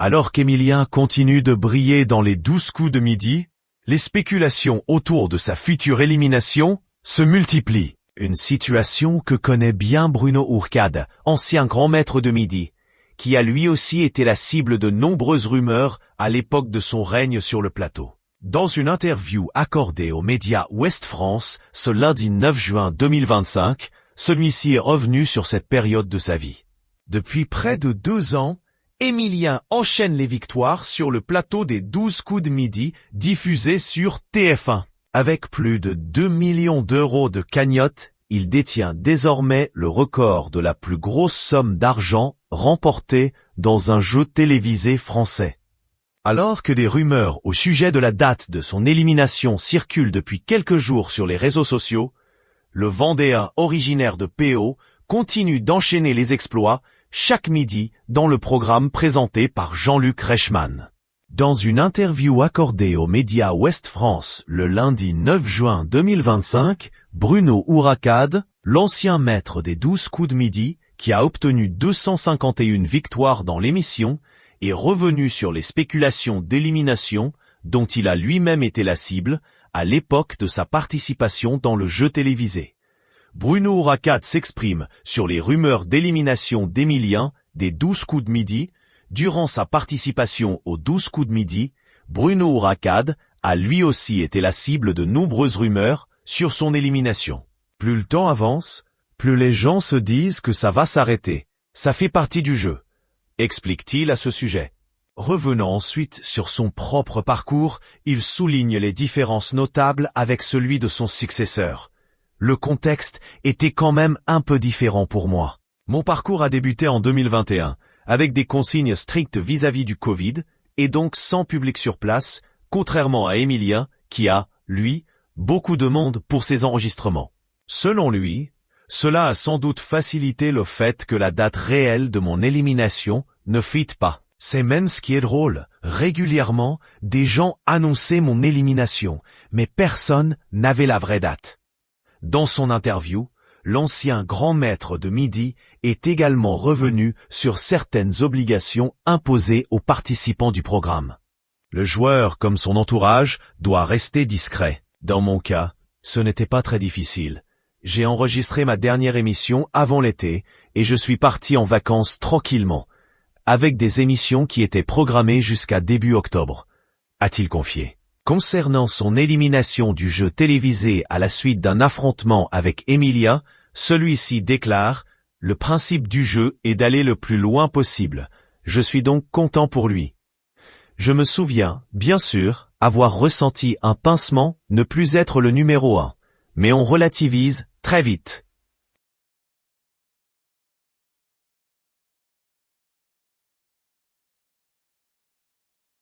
Alors qu'Emilien continue de briller dans les 12 coups de midi, les spéculations autour de sa future élimination se multiplient. Une situation que connaît bien Bruno Ourcade, ancien grand maître de midi, qui a lui aussi été la cible de nombreuses rumeurs à l'époque de son règne sur le plateau. Dans une interview accordée aux médias Ouest France ce lundi 9 juin 2025, celui-ci est revenu sur cette période de sa vie. Depuis près de 2 ans, Emilien enchaîne les victoires sur le plateau des 12 coups de midi diffusés sur TF1. Avec plus de 2 millions d'euros de cagnotte, il détient désormais le record de la plus grosse somme d'argent remportée dans un jeu télévisé français. Alors que des rumeurs au sujet de la date de son élimination circulent depuis quelques jours sur les réseaux sociaux, le Vendéen originaire de PO continue d'enchaîner les exploits chaque midi dans le programme présenté par Jean-Luc Reichmann. Dans une interview accordée aux médias Ouest France le lundi 9 juin 2025, Bruno Ourcade, l'ancien maître des 12 coups de midi, qui a obtenu 251 victoires dans l'émission, est revenu sur les spéculations d'élimination dont il a lui-même été la cible à l'époque de sa participation dans le jeu télévisé. Bruno Ourcade s'exprime sur les rumeurs d'élimination d'Emilien des 12 coups de midi. Durant sa participation aux 12 coups de midi, Bruno Ourcade a lui aussi été la cible de nombreuses rumeurs sur son élimination. Plus le temps avance, plus les gens se disent que ça va s'arrêter. Ça fait partie du jeu, explique-t-il à ce sujet. Revenant ensuite sur son propre parcours, il souligne les différences notables avec celui de son successeur. Le contexte était quand même un peu différent pour moi. Mon parcours a débuté en 2021, avec des consignes strictes vis-à-vis du Covid, et donc sans public sur place, contrairement à Emilien, qui a, lui, beaucoup de monde pour ses enregistrements. Selon lui, cela a sans doute facilité le fait que la date réelle de mon élimination ne fit pas. C'est même ce qui est drôle. Régulièrement, des gens annonçaient mon élimination, mais personne n'avait la vraie date. Dans son interview, l'ancien grand maître de midi est également revenu sur certaines obligations imposées aux participants du programme. Le joueur, comme son entourage, doit rester discret. Dans mon cas, ce n'était pas très difficile. J'ai enregistré ma dernière émission avant l'été et je suis parti en vacances tranquillement, avec des émissions qui étaient programmées jusqu'à début octobre, a-t-il confié. Concernant son élimination du jeu télévisé à la suite d'un affrontement avec Emilien, celui-ci déclare « Le principe du jeu est d'aller le plus loin possible. Je suis donc content pour lui. Je me souviens, bien sûr, avoir ressenti un pincement ne plus être le numéro 1, mais on relativise très vite.